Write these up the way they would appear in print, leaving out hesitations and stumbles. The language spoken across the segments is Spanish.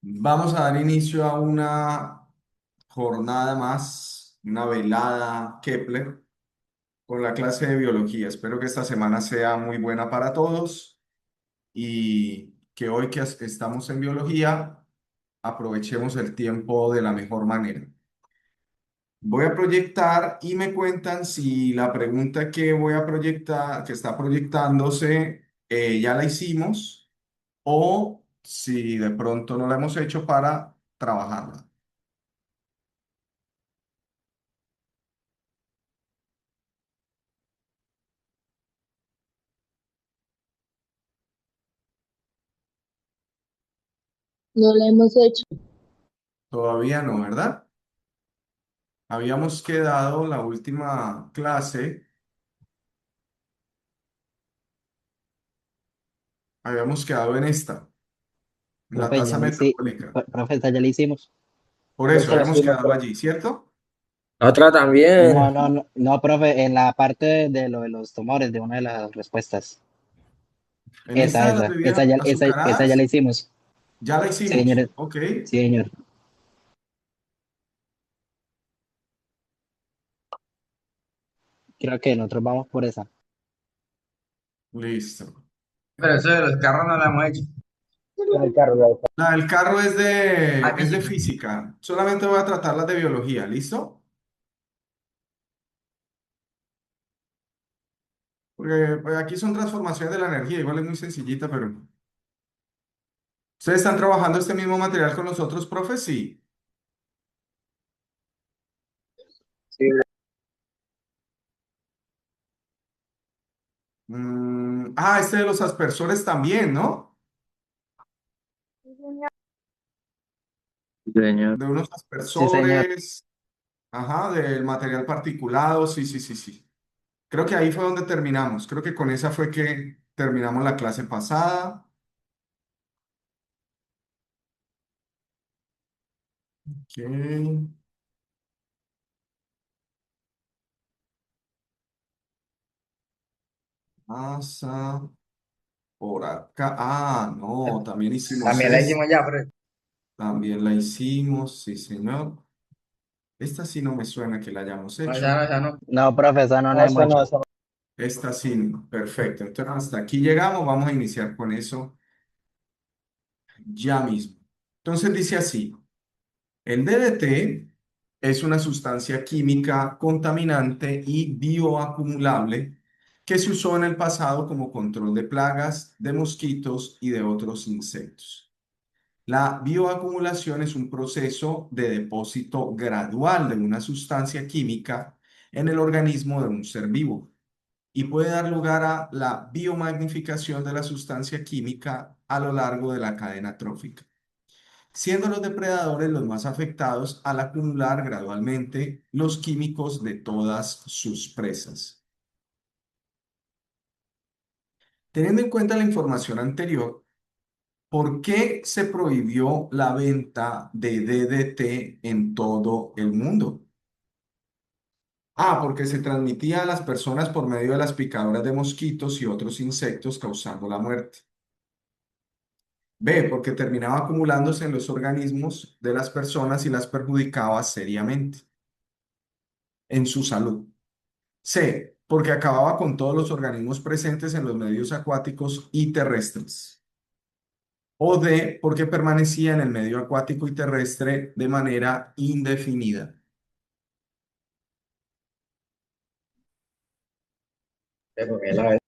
Vamos a dar inicio a una jornada más, una velada Kepler con la clase de biología. Espero que esta semana sea muy buena para todos y que hoy que estamos en biología aprovechemos el tiempo de la mejor manera. Voy a proyectar y me cuentan si la pregunta que voy a proyectar, que está proyectándose, ya la hicimos o si de pronto no la hemos hecho para trabajarla. No la hemos hecho. Todavía no, ¿verdad? Habíamos quedado la última clase, habíamos quedado en esta, en la Profe, tasa metabólica. profe, esta ya la hicimos. Por eso Esta la habíamos hicimos, quedado profe. allí, ¿cierto? Otra No, también. no, no, no, profe, en la parte de lo de los tumores, de una de las respuestas. En esta de las bebidas Esa ya la azucaradas, hicimos. ya la Sí, hicimos. señor, Ok, sí, señor. Creo que nosotros vamos por esa. listo. Pero eso de los carros no lo hemos hecho. La del carro Ah, es de física. física. Solamente voy a tratar las de biología, ¿listo? Porque pues, aquí son transformaciones de la energía, igual es muy sencillita, pero... ¿Ustedes están trabajando este mismo material con los otros profes? Sí. Este de los aspersores también, ¿no? Sí, señor. De unos Sí, señor. aspersores, ajá, del material particulado, sí, sí, sí, sí. Creo que ahí fue donde terminamos. Creo que con esa fue que terminamos la clase pasada. Ok, pasa por acá. Ah, no, también hicimos También la hicimos ya, pero también la hicimos, sí, señor. Esta sí no me suena que la hayamos no, esa hecho. no, esa no. No, profe, esa no la hemos hecho. Esta sí, no. Perfecto. Entonces, hasta aquí llegamos. Vamos a iniciar con eso ya mismo. Entonces dice así. El DDT es una sustancia química contaminante y bioacumulable que se usó en el pasado como control de plagas, de mosquitos y de otros insectos. La bioacumulación es un proceso de depósito gradual de una sustancia química en el organismo de un ser vivo y puede dar lugar a la biomagnificación de la sustancia química a lo largo de la cadena trófica, siendo los depredadores los más afectados al acumular gradualmente los químicos de todas sus presas. Teniendo en cuenta la información anterior, ¿por qué se prohibió la venta de DDT en todo el mundo? A, porque se transmitía a las personas por medio de las picaduras de mosquitos y otros insectos causando la muerte. B, porque terminaba acumulándose en los organismos de las personas y las perjudicaba seriamente en su salud. C, porque acababa con todos los organismos presentes en los medios acuáticos y terrestres. O D, porque permanecía en el medio acuático y terrestre de manera indefinida. Pero que la-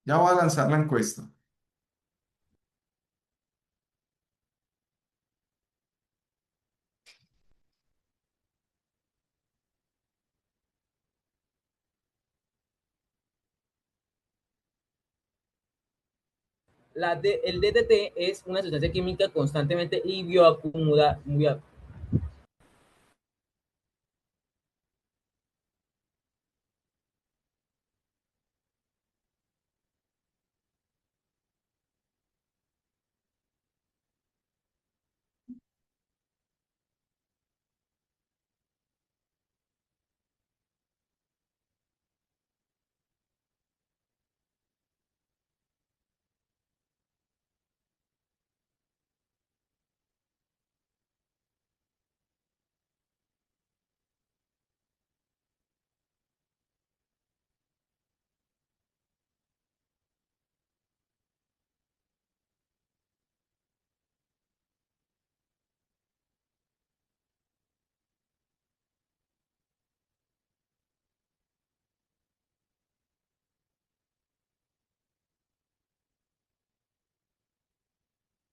Ya voy a lanzar la encuesta. El DDT es una sustancia química constantemente y bioacumulada,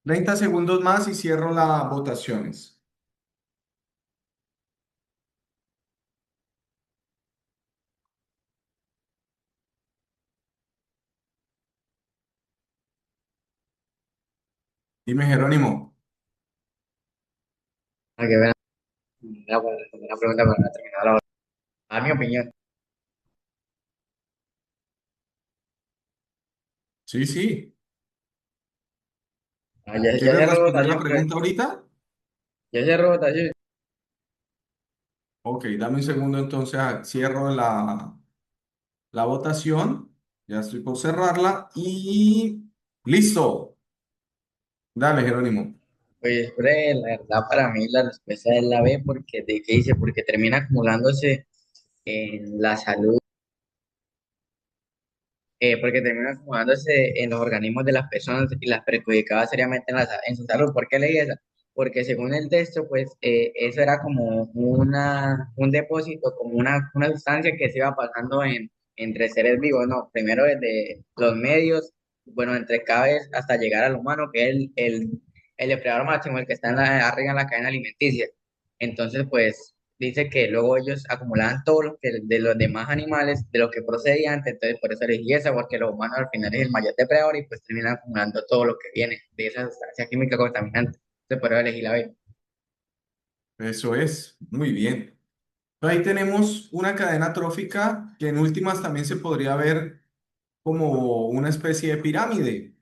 30 segundos más y cierro las votaciones. Dime, Jerónimo. Ah, qué buena. Una pregunta para no terminar la otra. A mi opinión. Sí, sí. Ah, ya ¿Quieres cerró responder la votación, pues. pregunta ahorita? Ya cerró votación. Ok, dame un segundo entonces, cierro la votación. Ya estoy por cerrarla y listo. Dale, Jerónimo. Pues, bre, la verdad, para mí la respuesta es la B, porque, ¿de qué dice? Porque termina acumulándose en la salud, porque termina acumulándose en los organismos de las personas y las perjudicaba seriamente en su salud. ¿Por qué leí esa? Porque según el texto, pues eso era como un depósito, como una sustancia que se iba pasando entre seres vivos, ¿no? Primero desde los medios, bueno, entre cada vez hasta llegar al humano, que es el depredador máximo, el que está arriba en la cadena alimenticia. Entonces, pues dice que luego ellos acumulaban todo lo que de los demás animales, de lo que procedía antes, entonces por eso elegí esa, porque los humanos al final es el mayor depredador y pues terminan acumulando todo lo que viene de esa sustancia química contaminante. Entonces por eso elegí la B. Eso es, muy bien. Ahí tenemos una cadena trófica que en últimas también se podría ver como una especie de pirámide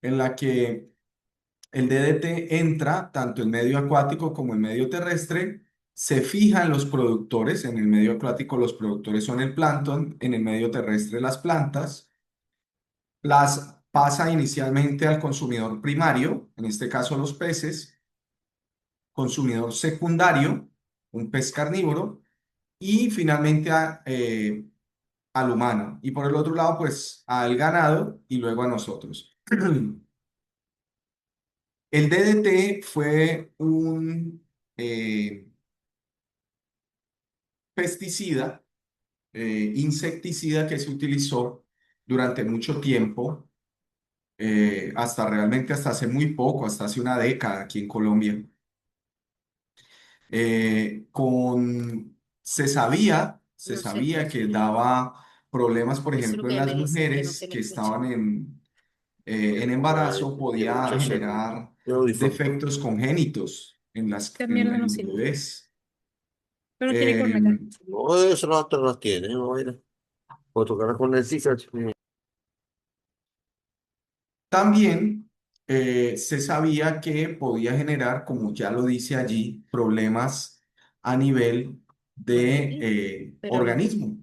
en la que el DDT entra tanto en medio acuático como en medio terrestre, se fijan los productores, en el medio acuático los productores son el plancton, en el medio terrestre las plantas, las pasa inicialmente al consumidor primario, en este caso los peces, consumidor secundario, un pez carnívoro, y finalmente al humano. Y por el otro lado, pues al ganado y luego a nosotros. El DDT fue un pesticida, insecticida que se utilizó durante mucho tiempo, hasta hace muy poco, hasta hace una década aquí en Colombia. Se No sé, sabía que prefiero. daba problemas, por Eso es lo ejemplo, que en ella las me dice, que no mujeres se le que escucha. estaban en embarazo, Llevo podía mucho hacerlo. generar De audífono. defectos congénitos Esta en mierda no los sirve. bebés. Pero tiene corneta. Eh, No, eso no te las tiene, no, mira. Puedo tocar con el t-shirt. También se sabía que podía generar, como ya lo dice allí, problemas a nivel Bueno, de sí, pero no. organismo.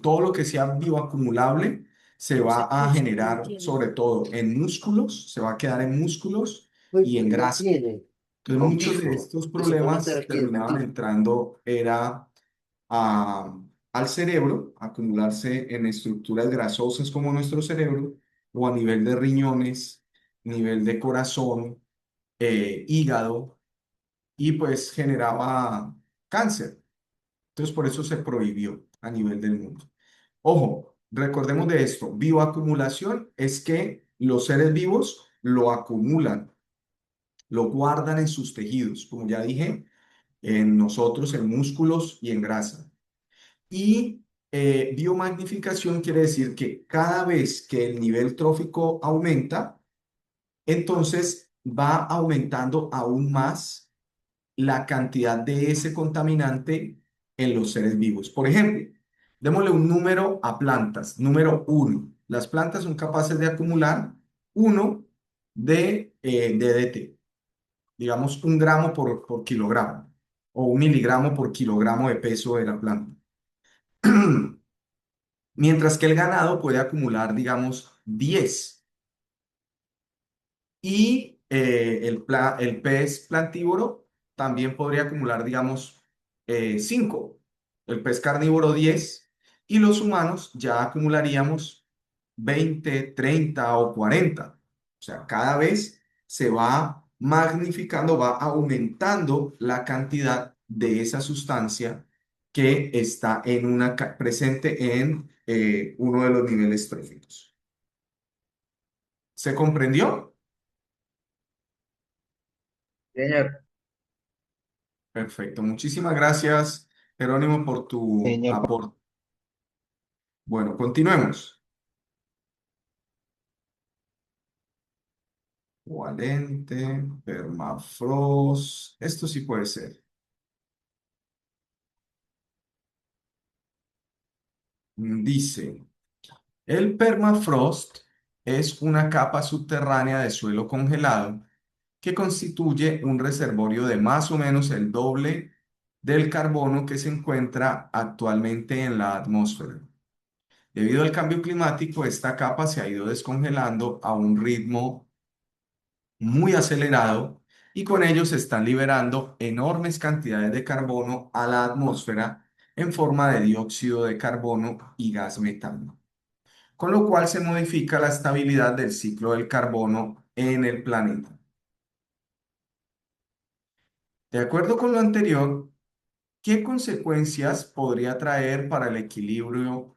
Todo lo que sea bioacumulable se No se va a escucha, no generar entiendo. sobre todo en músculos, se va a quedar en músculos Pues y en no grasa. tiene Entonces muchos de audífono. estos Eso póngase problemas aquí el terminaban maldito. entrando al cerebro, acumularse en estructuras grasosas como nuestro cerebro, o a nivel de riñones, nivel de corazón, hígado, y pues generaba cáncer. Entonces por eso se prohibió a nivel del mundo. Ojo, recordemos de esto, bioacumulación es que los seres vivos lo acumulan, lo guardan en sus tejidos, como ya dije, en nosotros, en músculos y en grasa. Y biomagnificación quiere decir que cada vez que el nivel trófico aumenta, entonces va aumentando aún más la cantidad de ese contaminante en los seres vivos. Por ejemplo, démosle un número a plantas. Número uno. Las plantas son capaces de acumular uno de DDT, digamos 1 gramo por kilogramo o 1 miligramo por kilogramo de peso de la planta. Mientras que el ganado puede acumular, digamos, 10. Y el pez plantívoro también podría acumular, digamos, 5. El pez carnívoro 10. Y los humanos ya acumularíamos 20, 30 o 40. O sea, cada vez se va magnificando, va aumentando la cantidad de esa sustancia que está presente en uno de los niveles tróficos. ¿Se comprendió? Señor, Perfecto. Muchísimas gracias, Jerónimo, por tu Señor, aporte. Bueno, continuemos. Covalente, permafrost. Esto sí puede ser. Dice, el permafrost es una capa subterránea de suelo congelado que constituye un reservorio de más o menos el doble del carbono que se encuentra actualmente en la atmósfera. Debido al cambio climático, esta capa se ha ido descongelando a un ritmo muy acelerado y con ello se están liberando enormes cantidades de carbono a la atmósfera en forma de dióxido de carbono y gas metano, con lo cual se modifica la estabilidad del ciclo del carbono en el planeta. De acuerdo con lo anterior, ¿qué consecuencias podría traer para el equilibrio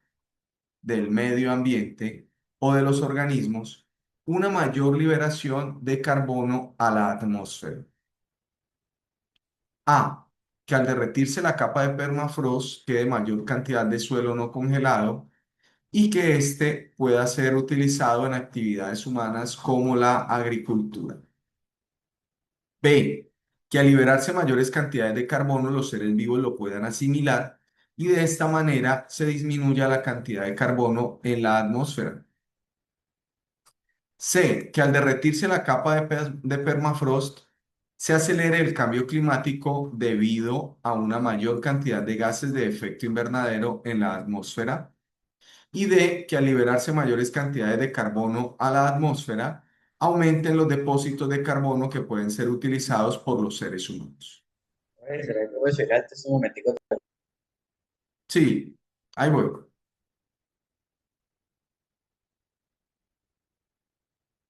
del medio ambiente o de los organismos una mayor liberación de carbono a la atmósfera? A. Que al derretirse la capa de permafrost quede mayor cantidad de suelo no congelado y que éste pueda ser utilizado en actividades humanas como la agricultura. B. Que al liberarse mayores cantidades de carbono, los seres vivos lo puedan asimilar y de esta manera se disminuya la cantidad de carbono en la atmósfera. C. Que al derretirse la capa de permafrost, se acelere el cambio climático debido a una mayor cantidad de gases de efecto invernadero en la atmósfera. Y D. Que al liberarse mayores cantidades de carbono a la atmósfera, aumenten los depósitos de carbono que pueden ser utilizados por los seres humanos. ¿será que puedo llegar un momentico? Sí, ahí voy.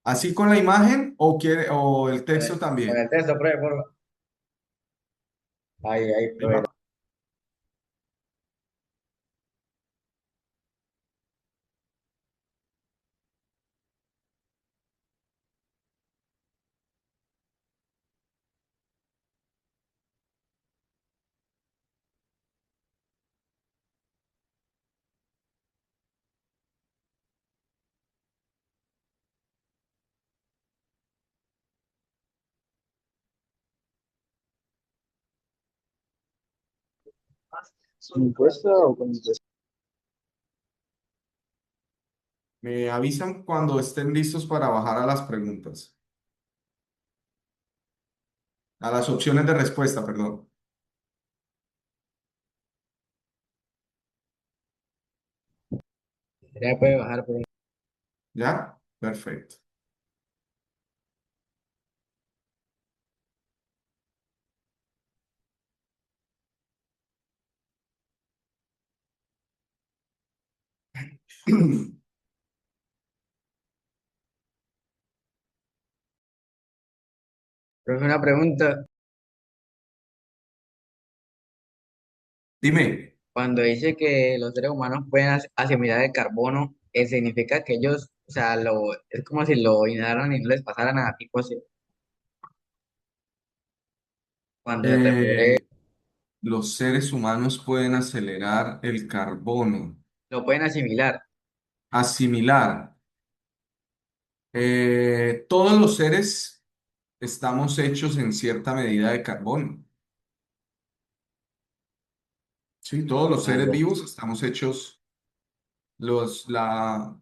¿Así con la imagen o quiere o el texto Con el también? texto, pruebe, por favor. Ahí, Ahí va. pruebe. ¿con encuesta o con encuesta? Me avisan cuando estén listos para bajar a las preguntas, a las opciones de respuesta, perdón. Ya puede bajar, por ¿Ya? Perfecto. Profe, una pregunta. Dime. Cuando dice que los seres humanos pueden asimilar el carbono, significa que ellos, o sea, es como si lo inhalaran y no les pasara nada, tipo así. Cuando se refiere, Eh, los seres humanos pueden acelerar el carbono, lo pueden asimilar. asimilar. Todos los seres estamos hechos en cierta medida de carbono. Sí, todos los Ah, seres ya. vivos estamos hechos, los, la,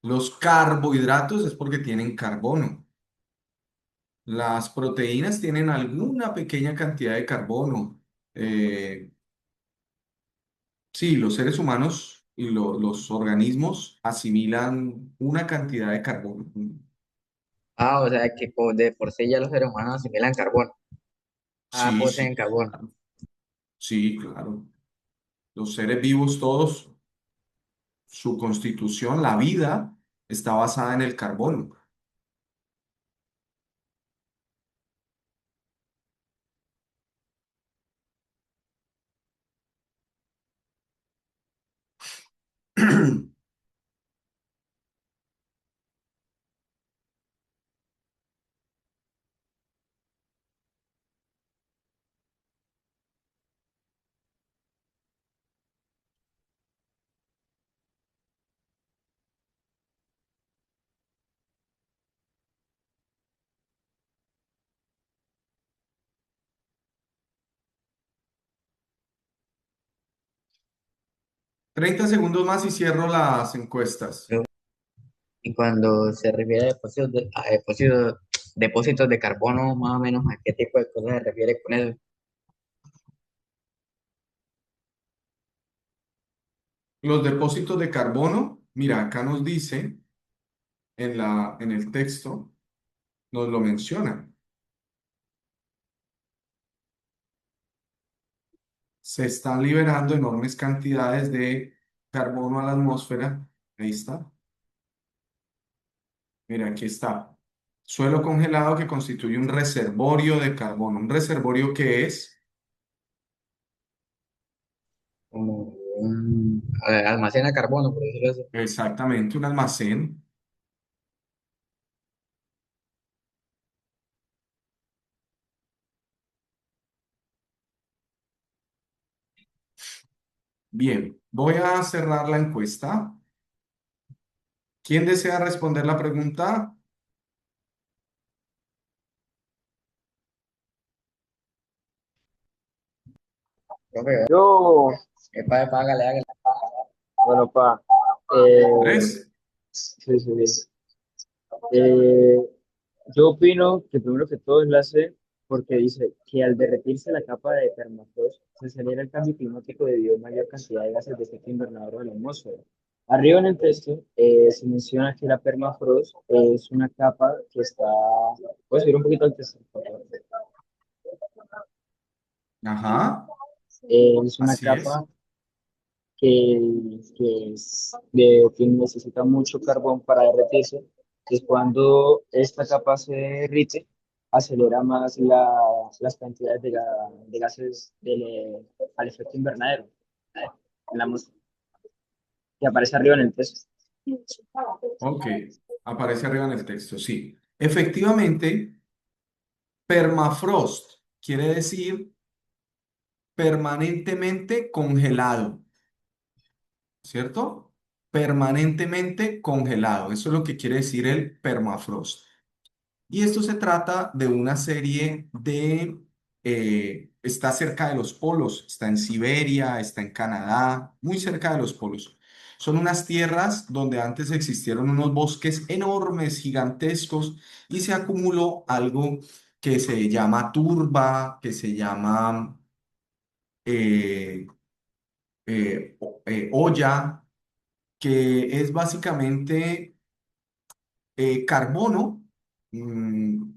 los carbohidratos es porque tienen carbono. Las proteínas tienen alguna pequeña cantidad de carbono. Eh, sí, los seres humanos y los organismos asimilan una cantidad de carbono. Ah, o sea, que de por sí ya los seres humanos asimilan carbono. Ah, Sí, sí, poseen carbono. claro. Sí, claro. Los seres vivos todos, su constitución, la vida, está basada en el carbono. 30 segundos más y cierro las encuestas. Y cuando se refiere a depósitos de carbono, más o menos, ¿a qué tipo de cosas se refiere con eso? Los depósitos de carbono, mira, acá nos dice en el texto, nos lo menciona. Se están liberando enormes cantidades de carbono a la atmósfera. Ahí está. Mira, aquí está. Suelo congelado que constituye un reservorio de carbono. ¿Un reservorio qué es? Como un almacena carbono, por decirlo así. Exactamente, un almacén. Bien, voy a cerrar la encuesta. ¿Quién desea responder la pregunta? Profe, Yo, hágale, hágale. bueno, eh, ¿Tres? sí, sí. Eh, yo opino que primero que todo es la C, porque dice que al derretirse la capa de permafrost se acelera el cambio climático debido a mayor cantidad de gases de efecto invernadero de la atmósfera. Arriba en el texto se menciona que la permafrost es una capa que está, puedes subir un poquito al texto, por favor? Ajá, Es una así es. capa que necesita mucho carbón para derretirse. Entonces, cuando esta capa se derrite, acelera más las cantidades de gases al efecto invernadero en la atmósfera, que aparece arriba en el texto. Ok, aparece arriba en el texto, sí. Efectivamente, permafrost quiere decir permanentemente congelado, ¿cierto? Permanentemente congelado. Eso es lo que quiere decir el permafrost. Y esto se trata de una serie está cerca de los polos, está en Siberia, está en Canadá, muy cerca de los polos. Son unas tierras donde antes existieron unos bosques enormes, gigantescos, y se acumuló algo que se llama turba, que se llama eh, olla, que es básicamente carbono,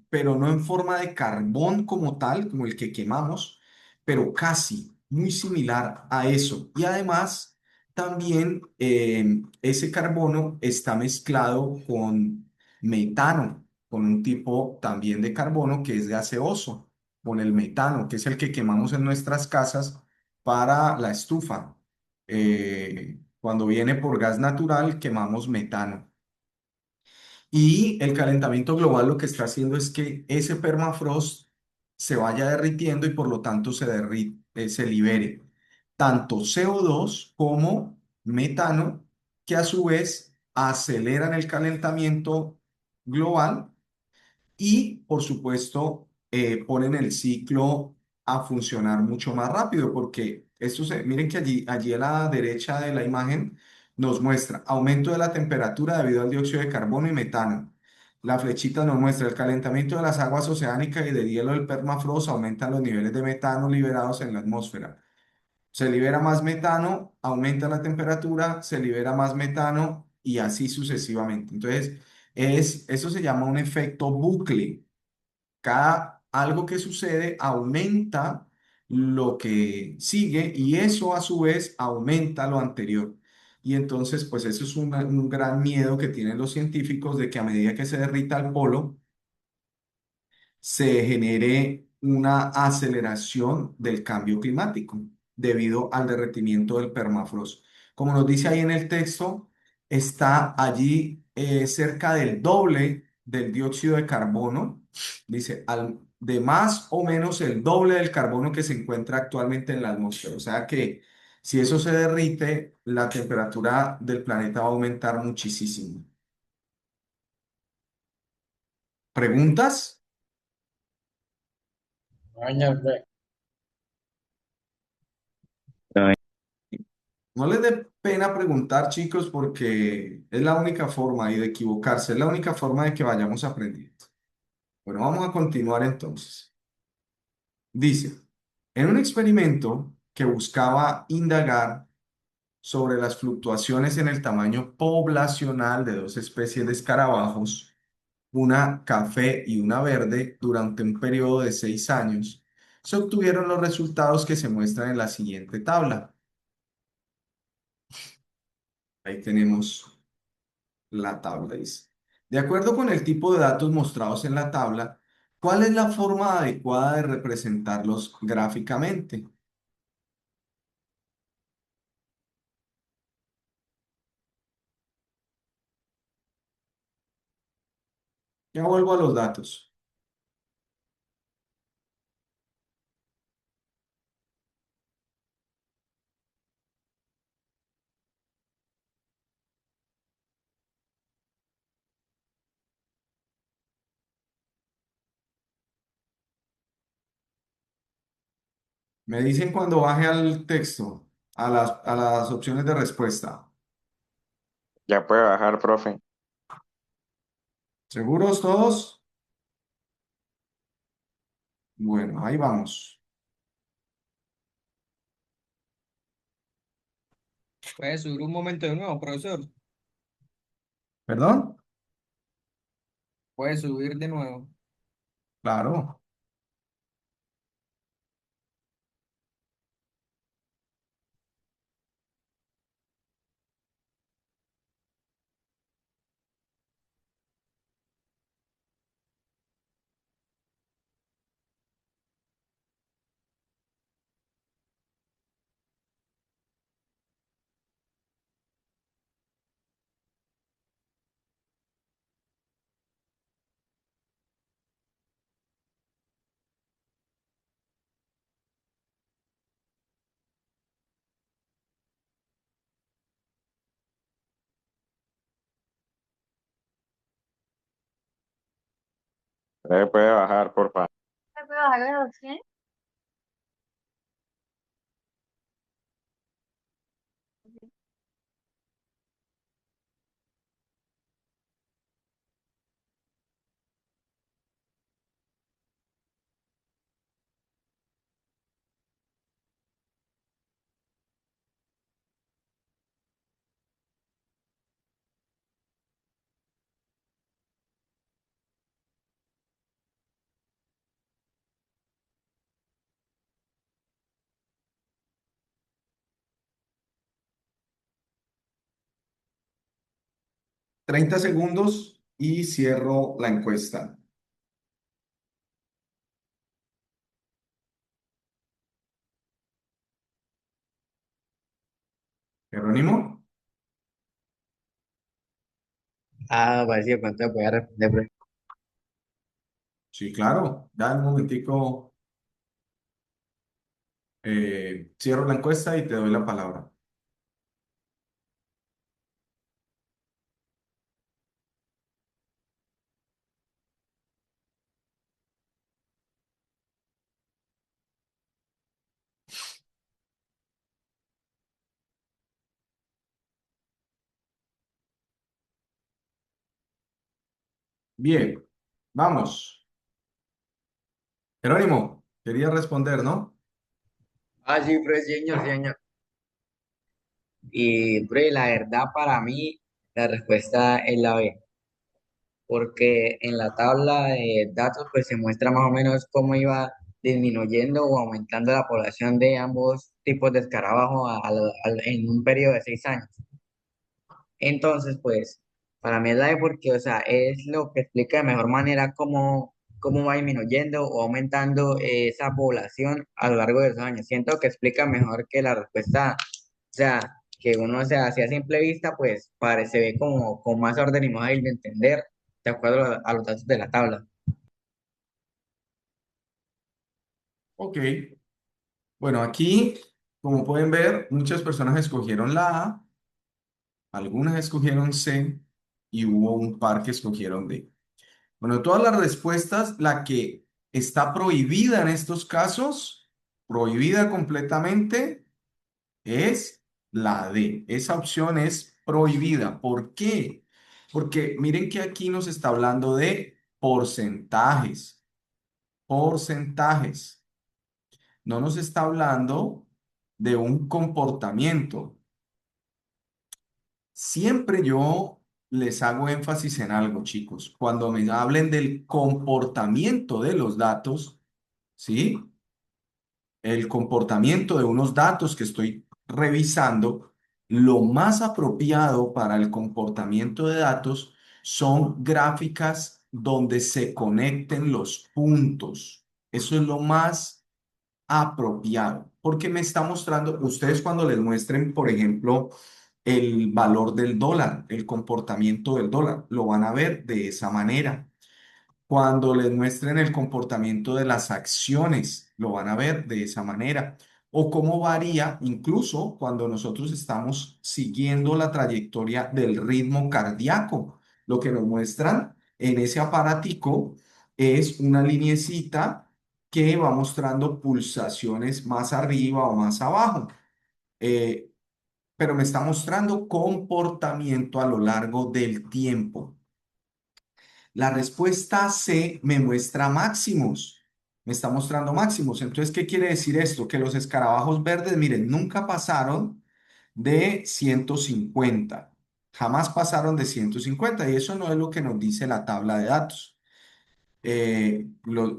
pero no en forma de carbón como tal, como el que quemamos, pero casi, muy similar a eso. Y además, también ese carbono está mezclado con metano, con un tipo también de carbono que es gaseoso, con el metano, que es el que quemamos en nuestras casas para la estufa. Cuando viene por gas natural, quemamos metano. Y el calentamiento global lo que está haciendo es que ese permafrost se vaya derritiendo y por lo tanto se libere tanto CO2 como metano, que a su vez aceleran el calentamiento global y, por supuesto, ponen el ciclo a funcionar mucho más rápido, porque miren que allí a la derecha de la imagen nos muestra aumento de la temperatura debido al dióxido de carbono y metano. La flechita nos muestra el calentamiento de las aguas oceánicas y del hielo del permafrost, aumentan los niveles de metano liberados en la atmósfera. Se libera más metano, aumenta la temperatura, se libera más metano y así sucesivamente. Entonces, eso se llama un efecto bucle. Algo que sucede aumenta lo que sigue y eso a su vez aumenta lo anterior. Y entonces, pues eso es un gran miedo que tienen los científicos de que a medida que se derrita el polo, se genere una aceleración del cambio climático debido al derretimiento del permafrost. Como nos dice ahí en el texto, está allí cerca del doble del dióxido de carbono, dice, de más o menos el doble del carbono que se encuentra actualmente en la atmósfera. O sea que si eso se derrite, la temperatura del planeta va a aumentar muchísimo. ¿Preguntas? Coño, No les dé pena preguntar, chicos, porque es la única forma y de equivocarse, es la única forma de que vayamos aprendiendo. Bueno, vamos a continuar entonces. Dice, en un experimento que buscaba indagar sobre las fluctuaciones en el tamaño poblacional de dos especies de escarabajos, una café y una verde, durante un periodo de 6 años, se obtuvieron los resultados que se muestran en la siguiente tabla. Ahí tenemos la tabla, dice. De acuerdo con el tipo de datos mostrados en la tabla, ¿cuál es la forma adecuada de representarlos gráficamente? Ya vuelvo a los datos. Me dicen cuando baje al texto, a las opciones de respuesta. Ya puede bajar, profe. ¿Seguros todos? Bueno, ahí vamos. Puede subir un momento de nuevo, profesor. ¿Perdón? Puede subir de nuevo. Claro. Puede bajar, por favor. Treinta segundos y cierro la encuesta. Jerónimo. Ah, vacío, ¿cuánto voy a responder, profe? Sí, claro. Da un momentico. Cierro la encuesta y te doy la palabra. Bien, vamos. Jerónimo, quería responder, ¿no? Ah, sí, profe, sí, señor, sí, señor. Y, profe, la verdad, para mí, la respuesta es la B, porque en la tabla de datos, pues se muestra más o menos cómo iba disminuyendo o aumentando la población de ambos tipos de escarabajo en un periodo de 6 años. Entonces, pues, para mí es la de porque, o sea, es lo que explica de mejor manera cómo va disminuyendo o aumentando esa población a lo largo de esos años. Siento que explica mejor que la respuesta, o sea, que uno, o sea, así a simple vista, pues, se ve como con más orden y más fácil de entender, de acuerdo a los datos de la tabla. Ok. Bueno, aquí, como pueden ver, muchas personas escogieron la A, algunas escogieron C y hubo un par que escogieron D. Bueno, de todas las respuestas, la que está prohibida en estos casos, prohibida completamente, es La D. Esa opción es prohibida. ¿Por qué? Porque miren que aquí nos está hablando de porcentajes. Porcentajes. No nos está hablando de un comportamiento. Siempre yo les hago énfasis en algo, chicos. Cuando me hablen del comportamiento de los datos, ¿sí? El comportamiento de unos datos que estoy revisando, lo más apropiado para el comportamiento de datos son gráficas donde se conecten los puntos. Eso es lo más apropiado, porque me está mostrando, ustedes cuando les muestren, por ejemplo, el valor del dólar, el comportamiento del dólar, lo van a ver de esa manera. Cuando les muestren el comportamiento de las acciones, lo van a ver de esa manera. O cómo varía, incluso cuando nosotros estamos siguiendo la trayectoria del ritmo cardíaco. Lo que nos muestran en ese aparatico es una lineecita que va mostrando pulsaciones más arriba o más abajo. Eh, pero me está mostrando comportamiento a lo largo del tiempo. La respuesta C me muestra máximos, me está mostrando máximos. Entonces, ¿qué quiere decir esto? Que los escarabajos verdes, miren, nunca pasaron de 150, jamás pasaron de 150 y eso no es lo que nos dice la tabla de datos.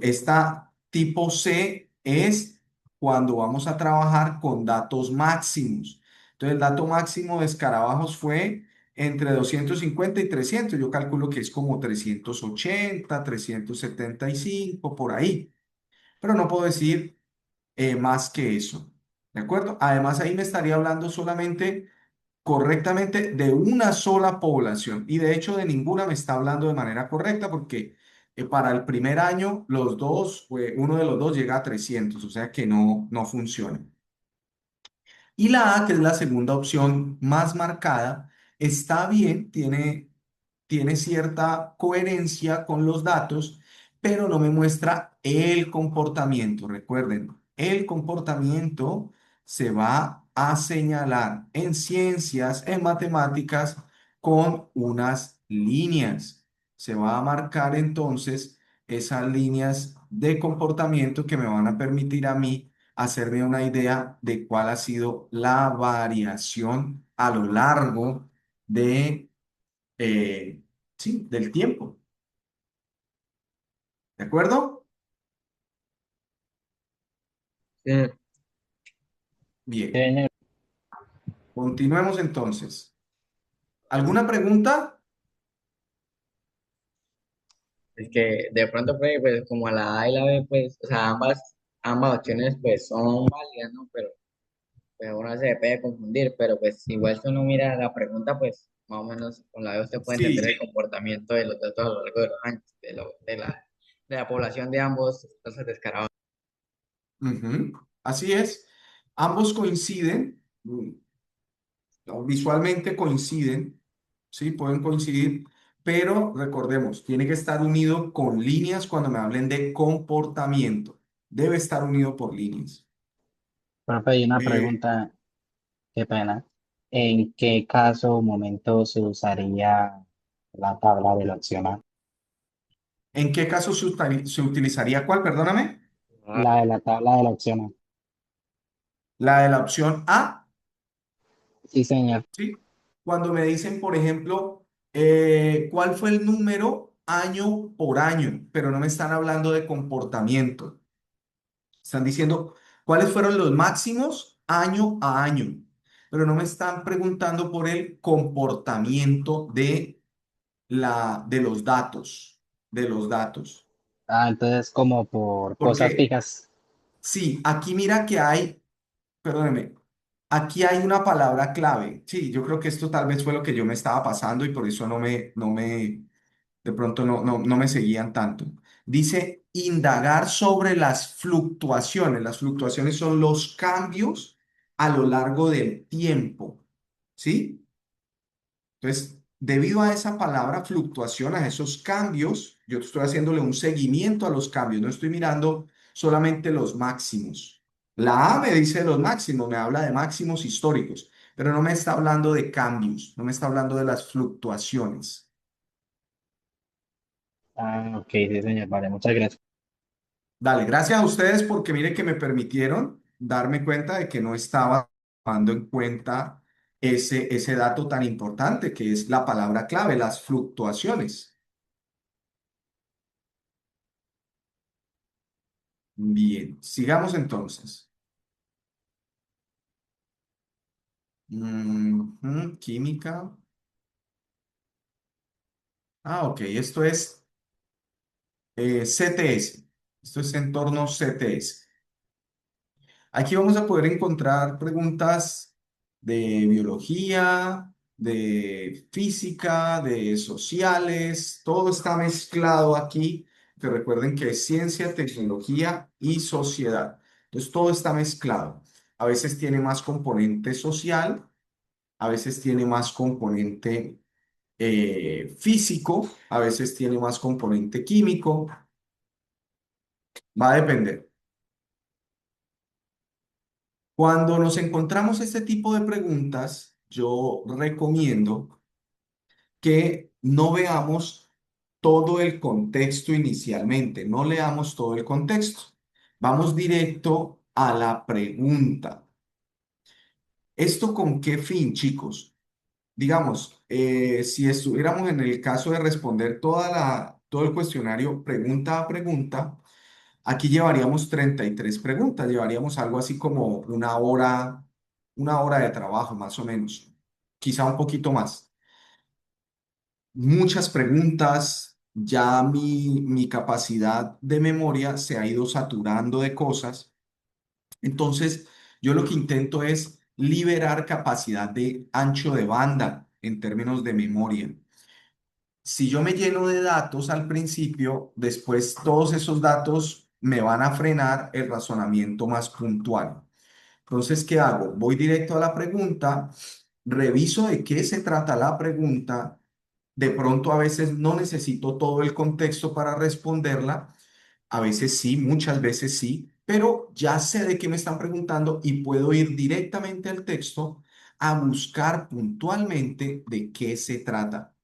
Esta tipo C es cuando vamos a trabajar con datos máximos. Entonces, el dato máximo de escarabajos fue entre 250 y 300. Yo calculo que es como 380, 375, por ahí. Pero no puedo decir más que eso. ¿De acuerdo? Además, ahí me estaría hablando solamente correctamente de una sola población y de hecho de ninguna me está hablando de manera correcta porque para el primer año los dos, uno de los dos llega a 300, o sea que no funciona. Y la A, que es la segunda opción más marcada, está bien, tiene cierta coherencia con los datos, pero no me muestra el comportamiento. Recuerden, el comportamiento se va a señalar en ciencias, en matemáticas, con unas líneas. Se va a marcar entonces esas líneas de comportamiento que me van a permitir a mí hacerme una idea de cuál ha sido la variación a lo largo de eh, sí, del tiempo. ¿De acuerdo? Sí, Bien, Señor, continuemos entonces. ¿Alguna pregunta? es que de pronto, pues, como la A y la B, pues, o sea, ambas opciones, pues, son válidas, ¿no? Pero uno se puede confundir, pero pues igual si uno mira la pregunta, pues más o menos con la de usted puede entender Sí. el comportamiento de los datos a lo largo de los años, de la población de ambos especies de escarabajos. Ujú. Así es. Ambos coinciden, no, visualmente coinciden, sí, pueden coincidir, pero recordemos, tiene que estar unido con líneas cuando me hablen de comportamiento. Debe estar unido por líneas. profe, hay una Eh, pregunta, qué pena. ¿En qué caso o momento se usaría la tabla del opcional? ¿En qué caso se utilizaría cuál? Perdóname. La de la tabla del opcional. La de la opción A. Sí, señor. ¿Sí? Cuando me dicen, por ejemplo, ¿cuál fue el número año por año? Pero no me están hablando de comportamiento. Están diciendo cuáles fueron los máximos año a año, pero no me están preguntando por el comportamiento de los datos, de los datos. Ah, entonces como por cosas Porque fijas. sí, aquí mira que hay, perdóneme, aquí hay una palabra clave. Sí, yo creo que esto tal vez fue lo que yo me estaba pasando y por eso de pronto no me seguían tanto. Dice indagar sobre las fluctuaciones. Las fluctuaciones son los cambios a lo largo del tiempo. ¿Sí? Entonces, debido a esa palabra fluctuación, a esos cambios, yo estoy haciéndole un seguimiento a los cambios, no estoy mirando solamente los máximos. La A me dice los máximos, me habla de máximos históricos, pero no me está hablando de cambios, no me está hablando de las fluctuaciones. Ah, ok, sí, señor. Vale, muchas gracias. Dale, gracias a ustedes porque mire que me permitieron darme cuenta de que no estaba tomando en cuenta ese dato tan importante que es la palabra clave, las fluctuaciones. Bien, sigamos entonces. Química. Ah, ok, esto es CTS. Esto es entorno CTS. Aquí vamos a poder encontrar preguntas de biología, de física, de sociales, todo está mezclado aquí, que recuerden que es ciencia, tecnología y sociedad. Entonces todo está mezclado. A veces tiene más componente social, a veces tiene más componente físico, a veces tiene más componente químico, va a depender. Cuando nos encontramos este tipo de preguntas, yo recomiendo que no veamos todo el contexto inicialmente, no leamos todo el contexto. Vamos directo a la pregunta. ¿Esto con qué fin, chicos? Digamos, si estuviéramos en el caso de responder todo el cuestionario pregunta a pregunta, aquí llevaríamos 33 preguntas, llevaríamos algo así como una hora de trabajo más o menos, quizá un poquito más. Muchas preguntas, ya mi capacidad de memoria se ha ido saturando de cosas, entonces yo lo que intento es liberar capacidad de ancho de banda en términos de memoria. Si yo me lleno de datos al principio, después todos esos datos me van a frenar el razonamiento más puntual. Entonces, ¿qué hago? Voy directo a la pregunta, reviso de qué se trata la pregunta. De pronto a veces no necesito todo el contexto para responderla. A veces sí, muchas veces sí, pero ya sé de qué me están preguntando y puedo ir directamente al texto a buscar puntualmente de qué se trata.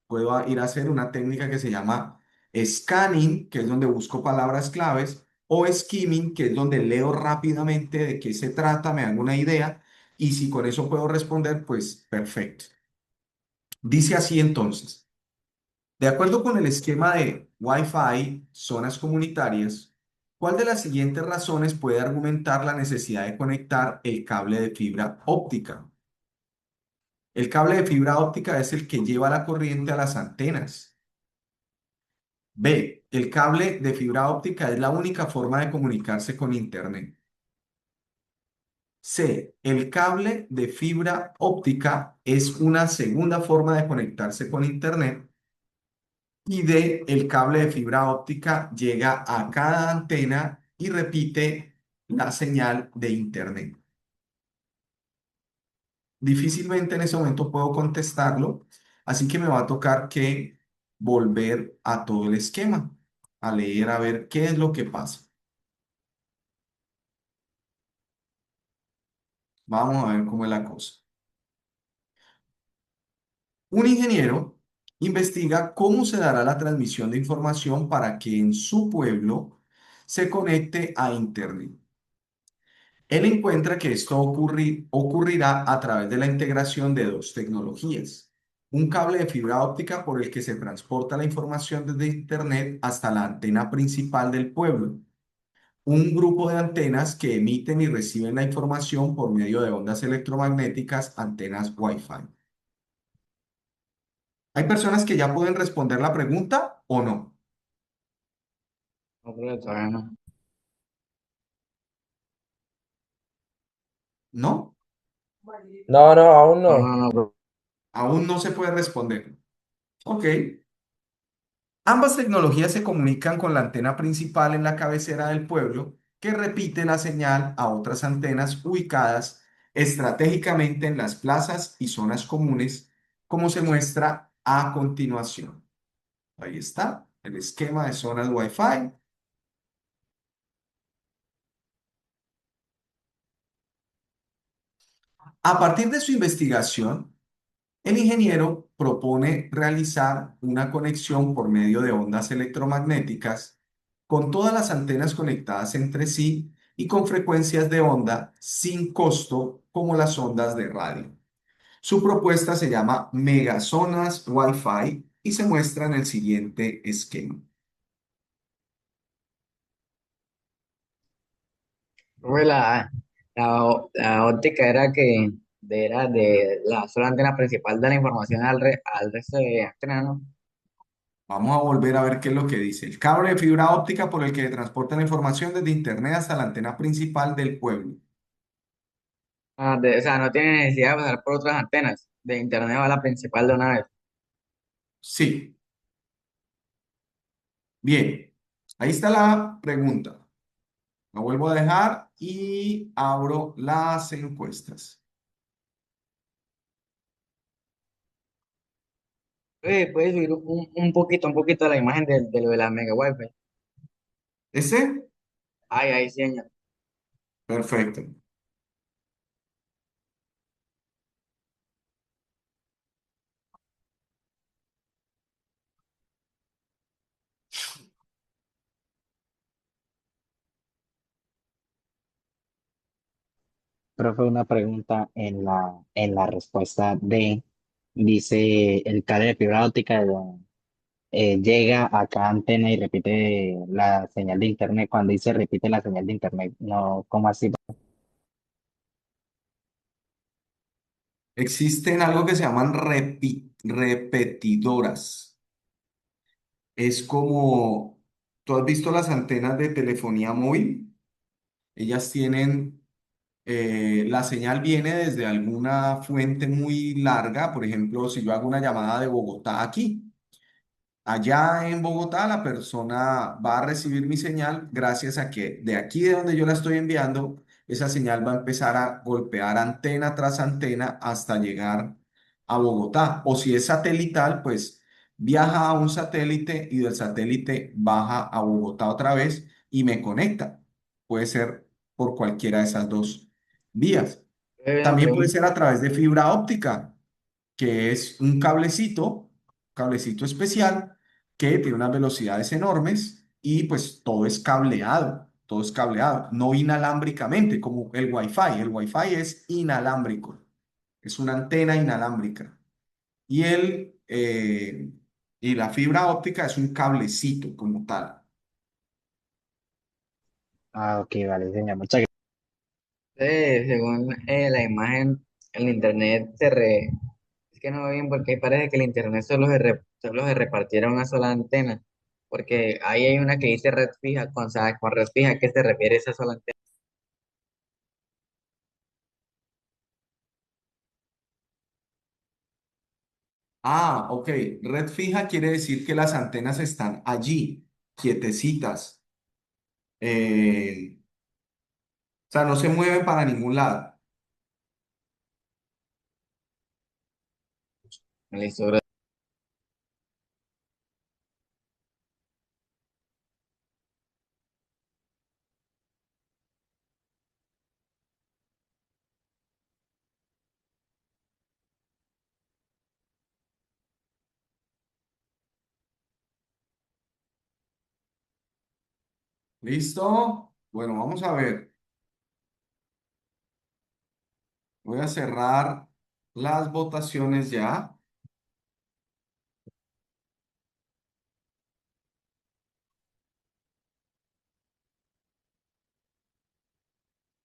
Puedo ir a hacer una técnica que se llama scanning, que es donde busco palabras claves, o skimming, que es donde leo rápidamente de qué se trata, me hago una idea, y si con eso puedo responder, pues perfecto. Dice así entonces, de acuerdo con el esquema de Wi-Fi, zonas comunitarias, ¿cuál de las siguientes razones puede argumentar la necesidad de conectar el cable de fibra óptica? El cable de fibra óptica es el que lleva la corriente a las antenas. B, el cable de fibra óptica es la única forma de comunicarse con Internet. C, el cable de fibra óptica es una segunda forma de conectarse con Internet. Y D, el cable de fibra óptica llega a cada antena y repite la señal de Internet. Difícilmente en ese momento puedo contestarlo, así que me va a tocar que volver a todo el esquema, a leer a ver qué es lo que pasa. Vamos a ver cómo es la cosa. Un ingeniero investiga cómo se dará la transmisión de información para que en su pueblo se conecte a Internet. Él encuentra que esto ocurrirá a través de la integración de dos tecnologías. Un cable de fibra óptica por el que se transporta la información desde Internet hasta la antena principal del pueblo. Un grupo de antenas que emiten y reciben la información por medio de ondas electromagnéticas, antenas Wi-Fi. ¿Hay personas que ya pueden responder la pregunta o no? No, creo que todavía no. ¿No? No, no, aún No, no. no, no, Aún no se puede responder. Ok. Ambas tecnologías se comunican con la antena principal en la cabecera del pueblo, que repite la señal a otras antenas ubicadas estratégicamente en las plazas y zonas comunes, como se muestra a continuación. Ahí está, el esquema de zonas Wi-Fi. A partir de su investigación, el ingeniero propone realizar una conexión por medio de ondas electromagnéticas con todas las antenas conectadas entre sí y con frecuencias de onda sin costo como las ondas de radio. Su propuesta se llama Megazonas Wi-Fi y se muestra en el siguiente esquema. Profe, la óptica era de la sola antena principal de la información al resto de antenas, ¿no? Vamos a volver a ver qué es lo que dice. El cable de fibra óptica por el que transporta la información desde Internet hasta la antena principal del pueblo. O sea, no tiene necesidad de pasar por otras antenas. De internet va a la principal de una vez. Sí, bien. Ahí está la pregunta. La vuelvo a dejar y abro las encuestas. Puedes subir un poquito la imagen de lo de la mega wifi. ¿Ese? Ay, ay, señor. Perfecto. Profe, una pregunta en la respuesta D. Dice, el cable de fibra óptica llega a cada antena y repite la señal de internet. Cuando dice repite la señal de internet, no, ¿cómo así? Existen algo que se llaman repetidoras. Es como, ¿tú has visto las antenas de telefonía móvil? Ellas tienen, la señal viene desde alguna fuente muy larga. Por ejemplo, si yo hago una llamada de Bogotá aquí. Allá en Bogotá, la persona va a recibir mi señal gracias a que de aquí de donde yo la estoy enviando, esa señal va a empezar a golpear antena tras antena hasta llegar a Bogotá. O si es satelital, pues viaja a un satélite y del satélite baja a Bogotá otra vez y me conecta. Puede ser por cualquiera de esas dos vías. Una También puede pregunta. ser a través de fibra óptica, que es un cablecito especial que tiene unas velocidades enormes y pues todo es cableado, no inalámbricamente como el Wi-Fi. El Wi-Fi es inalámbrico, es una antena inalámbrica. Y y la fibra óptica es un cablecito como tal. Ah, ok, vale, señor. Muchas gracias. Según la imagen, el internet es que no va bien porque parece que el internet solo se repartiera una sola antena. Porque ahí hay una que dice red fija, ¿sabes? Con red fija, ¿a qué se refiere esa sola antena? Ah, ok. Red fija quiere decir que las antenas están allí, quietecitas. O sea, no se mueven para ningún lado. Listo, ¿Listo? Bueno, vamos a ver. Voy a cerrar las votaciones ya.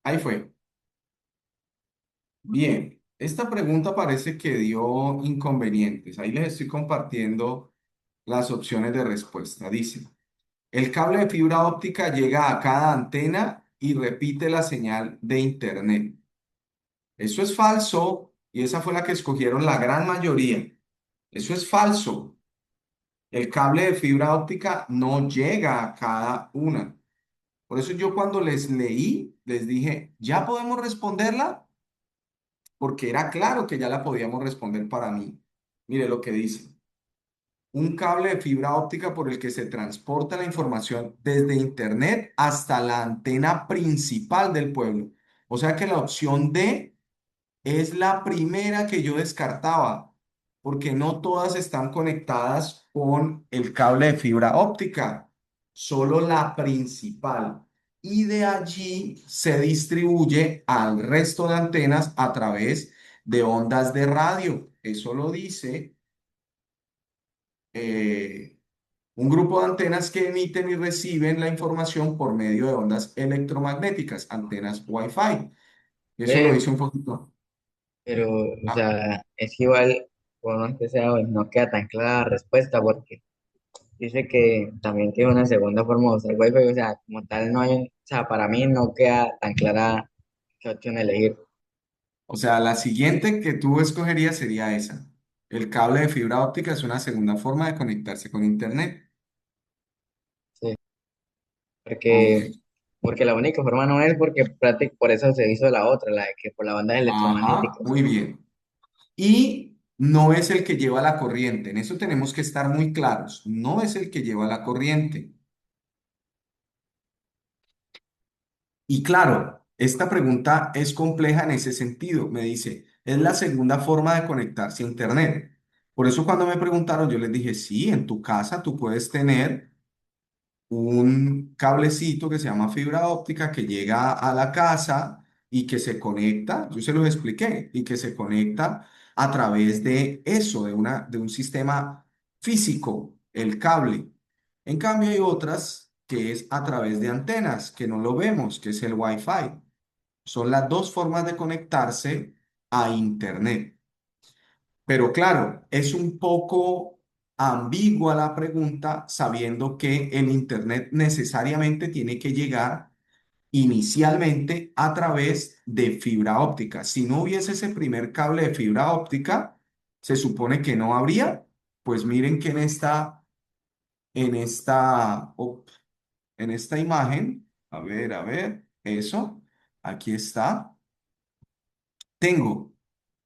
Ahí fue. Bien. Esta pregunta parece que dio inconvenientes. Ahí les estoy compartiendo las opciones de respuesta. Dice, el cable de fibra óptica llega a cada antena y repite la señal de internet. Eso es falso y esa fue la que escogieron la gran mayoría. Eso es falso. El cable de fibra óptica no llega a cada una. Por eso yo cuando les leí, les dije, ¿ya podemos responderla? Porque era claro que ya la podíamos responder para mí. Mire lo que dice. Un cable de fibra óptica por el que se transporta la información desde Internet hasta la antena principal del pueblo. O sea que la opción D es la primera que yo descartaba, porque no todas están conectadas con el cable de fibra óptica, solo la principal. Y de allí se distribuye al resto de antenas a través de ondas de radio. Eso lo dice eh, un grupo de antenas que emiten y reciben la información por medio de ondas electromagnéticas, antenas Wi-Fi. Eso lo Ve, dice un poquito. pero, o Ah, sea, es que igual, por más que sea, pues, no queda tan clara la respuesta porque dice que también tiene una segunda forma de usar Wi-Fi, o sea, como tal, no hay, o sea, para mí no queda tan clara qué opción elegir. o sea, la siguiente que tú escogerías sería esa. El cable de fibra óptica es una segunda forma de conectarse con Internet. Sí, Ok. porque la única forma no es porque por eso se hizo la otra, la de que por las bandas Ajá, electromagnéticas. muy bien. Y no es el que lleva la corriente. En eso tenemos que estar muy claros. No es el que lleva la corriente. Y claro, esta pregunta es compleja en ese sentido. Me dice, es la segunda forma de conectarse a Internet. Por eso cuando me preguntaron, yo les dije, sí, en tu casa tú puedes tener un cablecito que se llama fibra óptica que llega a la casa y que se conecta, yo se los expliqué, y que se conecta a través de eso, de un sistema físico, el cable. En cambio hay otras que es a través de antenas, que no lo vemos, que es el Wi-Fi. Son las dos formas de conectarse a Internet. Pero claro, es un poco ambigua la pregunta sabiendo que el Internet necesariamente tiene que llegar inicialmente a través de fibra óptica. Si no hubiese ese primer cable de fibra óptica, se supone que no habría. Pues miren que en esta, op- en esta imagen, a ver, eso, aquí está. Tengo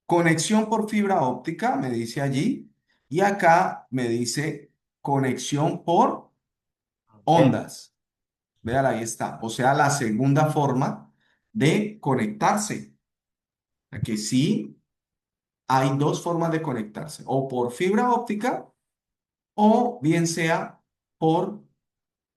conexión por fibra óptica, me dice allí, y acá me dice conexión por Eh, ondas. Vean, ahí está. O sea, la segunda forma de conectarse. Que sí, hay dos formas de conectarse, o por fibra óptica o bien sea por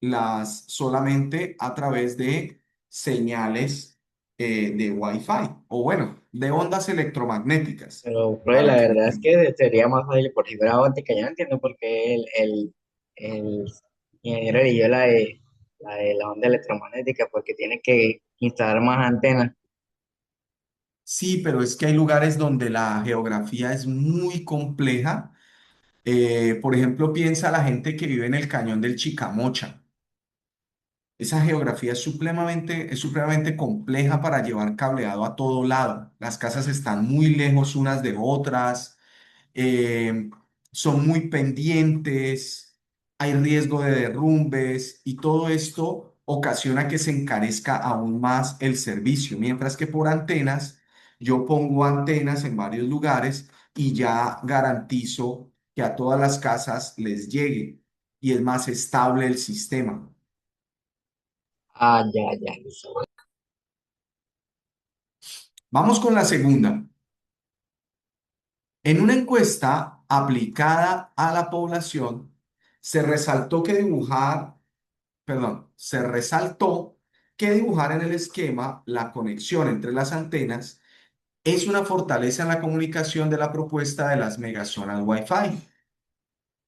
las solamente a través de señales de Wi-Fi, o bueno, de ondas electromagnéticas, pero, profe, para la que verdad es entiendan. que sería más fácil por fibra óptica. Yo no entiendo por qué el ingeniero eligió la de la onda electromagnética, porque tiene que instalar más antenas. Sí, pero es que hay lugares donde la geografía es muy compleja. Por ejemplo, piensa la gente que vive en el cañón del Chicamocha. Esa geografía es supremamente compleja para llevar cableado a todo lado. Las casas están muy lejos unas de otras, eh, son muy pendientes, hay riesgo de derrumbes y todo esto ocasiona que se encarezca aún más el servicio, mientras que por antenas, yo pongo antenas en varios lugares y ya garantizo que a todas las casas les llegue y es más estable el sistema. Ah, ya, ya, listo. Vamos con la segunda. En una encuesta aplicada a la población, se resaltó que dibujar, perdón, se resaltó que dibujar en el esquema la conexión entre las antenas es una fortaleza en la comunicación de la propuesta de las megazonas Wi-Fi.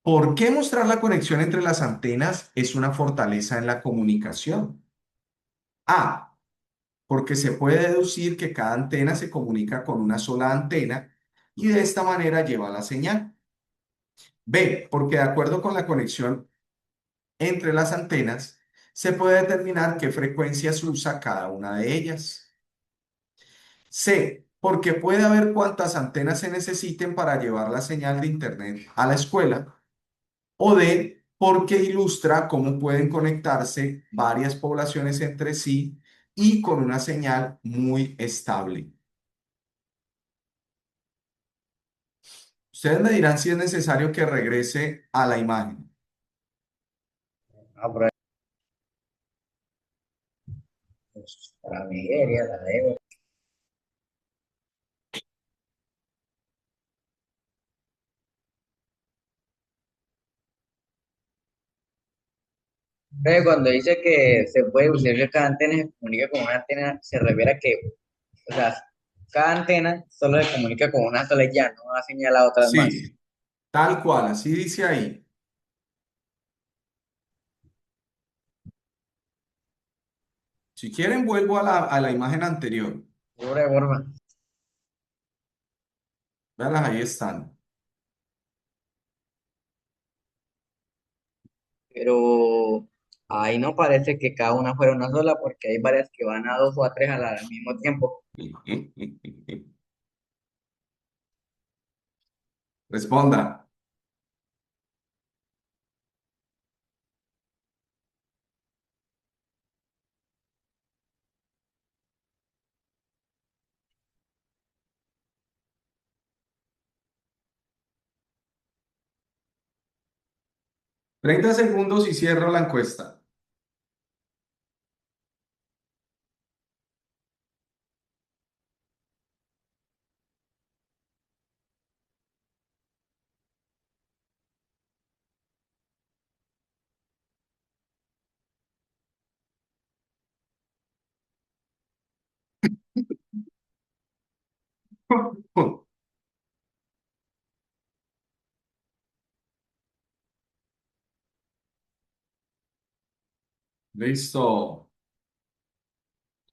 ¿Por qué mostrar la conexión entre las antenas es una fortaleza en la comunicación? A, porque se puede deducir que cada antena se comunica con una sola antena y de esta manera lleva la señal. B, porque de acuerdo con la conexión entre las antenas, se puede determinar qué frecuencias usa cada una de ellas. C, porque puede haber cuantas antenas se necesiten para llevar la señal de Internet a la escuela. O D, porque ilustra cómo pueden conectarse varias poblaciones entre sí y con una señal muy estable. Ustedes me dirán si es necesario que regrese a la imagen. Ah, pero pues, para mí, la debo. Pero cuando dice que se puede usar que cada antena se comunica con una antena, se refiere a que, o sea, cada antena solo se comunica con una sola y ya, no va a señalar otras más. Sí, tal cual, así dice ahí. Si quieren, vuelvo a la imagen anterior. Seguro de forma. Veanlas, ahí están. Pero ahí no parece que cada una fuera una sola, porque hay varias que van a dos o a tres al mismo tiempo. Responda. 30 segundos y cierro la encuesta. Listo.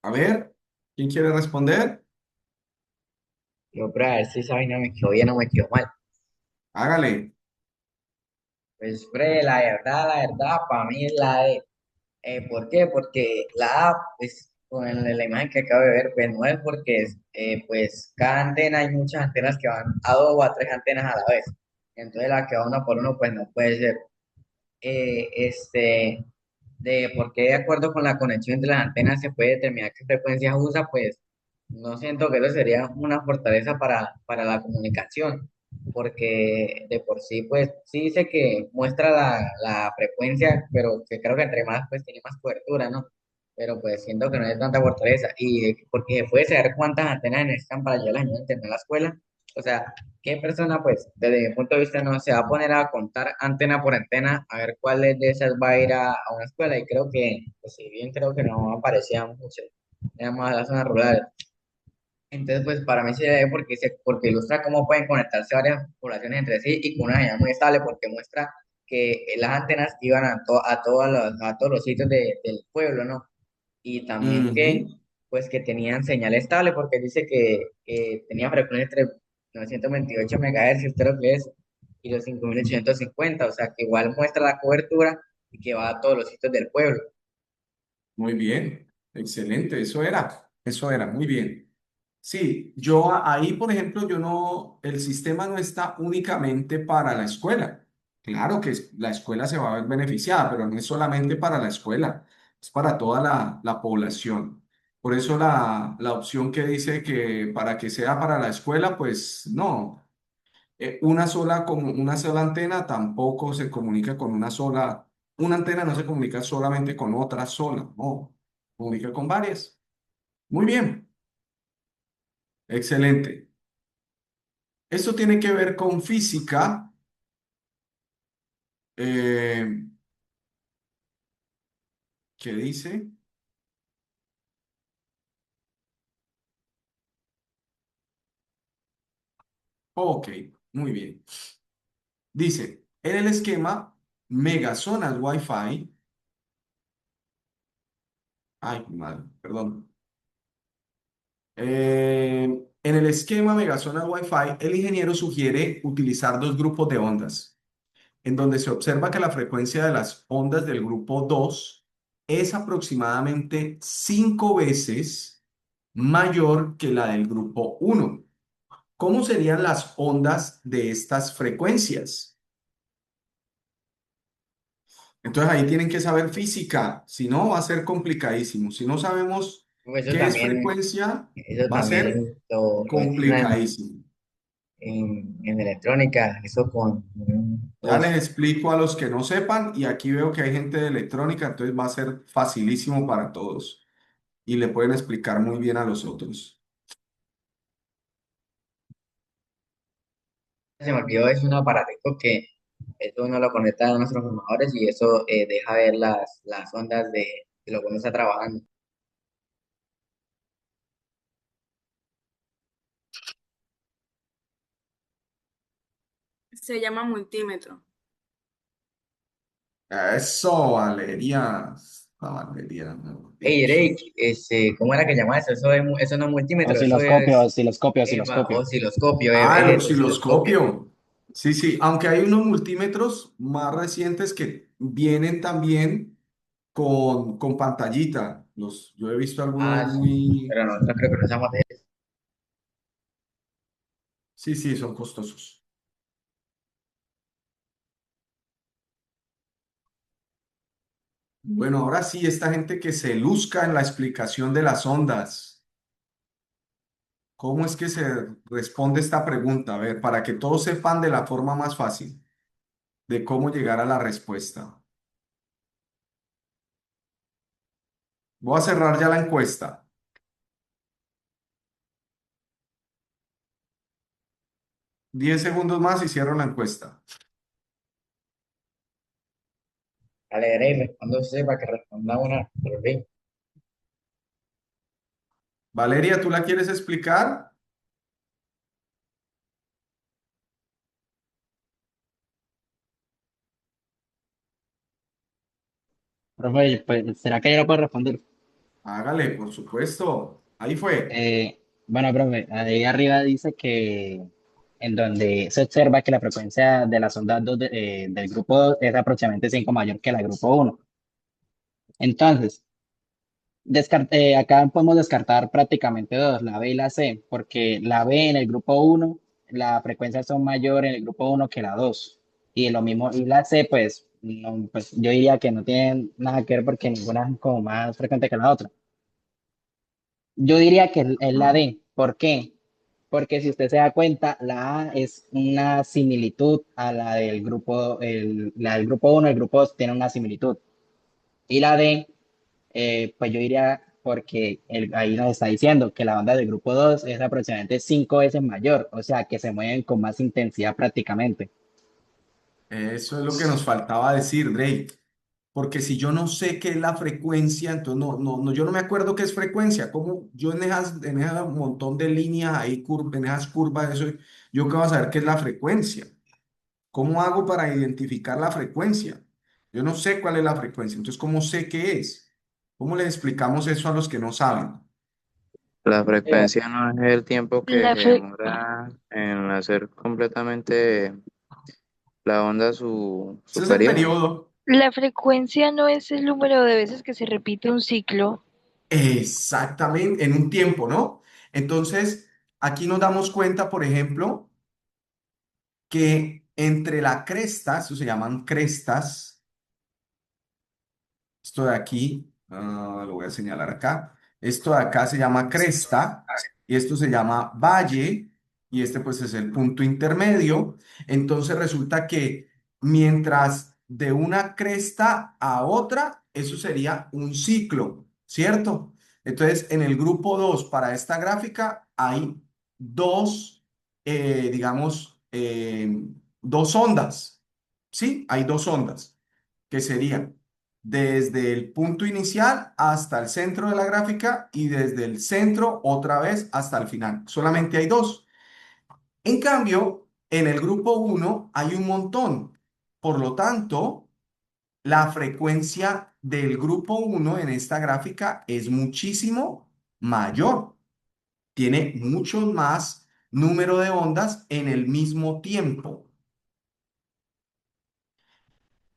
A ver, ¿quién quiere responder? Yo, pero a ver si esa vaina me quedó bien o me quedó mal. Hágale. Pues, bre, la verdad, para mí es la E. ¿Por qué? Porque la A, pues, con la imagen que acabo de ver, pues no es porque, pues, cada antena hay muchas antenas que van a dos o a tres antenas a la vez. Entonces, la que va uno por uno, pues no puede ser. Este, de por qué de acuerdo con la conexión entre las antenas se puede determinar qué frecuencias usa, pues no siento que eso sería una fortaleza para la comunicación, porque de por sí, pues sí dice que muestra la frecuencia, pero que creo que entre más, pues tiene más cobertura, ¿no? Pero pues siento que no es tanta fortaleza, y porque se puede saber cuántas antenas necesitan para llevar las niñas a internet a la escuela, o sea, ¿qué persona, pues, desde mi punto de vista, no se va a poner a contar antena por antena a ver cuáles de esas va a ir a una escuela? Y creo que, pues, si bien creo que no aparecían muchas, era más las zonas rurales. Entonces, pues, para mí se debe porque ilustra cómo pueden conectarse varias poblaciones entre sí y con una señal muy estable, porque muestra que las antenas iban a todos los sitios del pueblo, ¿no? Y también que, Ujú. pues, que tenían señal estable, porque dice que tenía frecuencia entre 928 MHz, creo que es, y los 5850, o sea, que igual muestra la cobertura y que va a todos los sitios del pueblo. Muy bien. Excelente. Eso era. Muy bien. Sí, yo ahí, por ejemplo, yo no, el sistema no está únicamente para la escuela. Claro que la escuela se va a ver beneficiada, pero no es solamente para la escuela, es para toda la población. Por eso la opción que dice que para que sea para la escuela, pues no. Una sola antena tampoco se comunica con una antena no se comunica solamente con otra sola, no, comunica con varias. Muy bien, excelente. Esto tiene que ver con física. eh, ¿Qué dice? Ok, muy bien. Dice, en el esquema megazonas Wi-Fi, ay, madre, perdón. En el esquema megazonas Wi-Fi, el ingeniero sugiere utilizar dos grupos de ondas, en donde se observa que la frecuencia de las ondas del grupo 2 es aproximadamente 5 veces mayor que la del grupo uno. ¿Cómo serían las ondas de estas frecuencias? Entonces ahí tienen que saber física, si no va a ser complicadísimo. Si no sabemos Pues qué es frecuencia, eso va a ser también lo enseñan complicadísimo. en electrónica, eso con, Ya les pues, explico a los que no sepan y aquí veo que hay gente de electrónica, entonces va a ser facilísimo para todos y le pueden explicar muy bien a los otros. se me olvidó, es un aparatico Eso uno lo conecta a nuestros transformadores y eso deja ver las ondas de lo que uno está trabajando. Se llama multímetro. Eso, Valeria. Esta Valeria, mejor Hey, dicho. Drake, ¿cómo era que llamaba eso? Eso no es multímetro, eso Osciloscopio, es osciloscopio, osciloscopio. osciloscopio, Ah, el es osciloscopio. osciloscopio. Sí, sí, aunque hay unos multímetros más recientes que vienen también con pantallita. Yo he visto algunos Ah, sí, muy... pero nosotros creo que no usamos de eso. Sí, sí, son costosos. Bueno, ahora sí, esta gente que se luzca en la explicación de las ondas. ¿Cómo es que se responde esta pregunta? A ver, para que todos sepan de la forma más fácil de cómo llegar a la respuesta. Voy a cerrar ya la encuesta. 10 segundos más y cierro la encuesta. Dale, Drake, responda usted para que responda una. Pero, bien. Valeria, ¿tú la quieres explicar? Profe, pues, ¿será que yo lo puedo responder? Hágale, por supuesto. Ahí fue. Bueno, profe, ahí arriba dice que en donde se observa que la frecuencia de las ondas del grupo 2 es aproximadamente 5 mayor que la del grupo uno. Entonces, acá podemos descartar prácticamente dos, la B y la C, porque la B en el grupo uno, la frecuencia son mayor en el grupo uno que la 2. Y lo mismo, y la C, pues, no, pues yo diría que no tienen nada que ver porque ninguna es como más frecuente que la otra. Yo diría que es la Ah, D. ¿Por qué? Porque si usted se da cuenta, la A es una similitud a la del grupo, la del grupo uno, el grupo 2 tiene una similitud. Y la D, pues yo diría porque ahí nos está diciendo que la onda del grupo 2 es aproximadamente 5 veces mayor, o sea que se mueven con más intensidad prácticamente. eso es lo que nos faltaba decir, Drake. Porque si yo no sé qué es la frecuencia, entonces yo no me acuerdo qué es frecuencia. ¿Cómo yo en ese montón de líneas ahí, en esas curvas, eso, yo qué voy a saber qué es la frecuencia? ¿Cómo hago para identificar la frecuencia? Yo no sé cuál es la frecuencia, entonces ¿cómo sé qué es? ¿Cómo le explicamos eso a los que no saben? La Eh, frecuencia no es el tiempo que La, se fre- demora en hacer completamente la onda Ese su es el periodo. periodo. la frecuencia no es el número de veces que se repite un ciclo. Exactamente, en un tiempo, ¿no? Entonces, aquí nos damos cuenta, por ejemplo, que entre la cresta, eso se llaman crestas, esto de aquí, lo voy a señalar acá. Esto de acá se llama cresta y esto se llama valle y este pues es el punto intermedio. Entonces resulta que mientras de una cresta a otra, eso sería un ciclo, ¿cierto? Entonces en el grupo 2 para esta gráfica hay dos, digamos, dos ondas, ¿sí? Hay dos ondas que serían desde el punto inicial hasta el centro de la gráfica y desde el centro otra vez hasta el final. Solamente hay dos. En cambio, en el grupo uno hay un montón. Por lo tanto, la frecuencia del grupo uno en esta gráfica es muchísimo mayor. Tiene mucho más número de ondas en el mismo tiempo.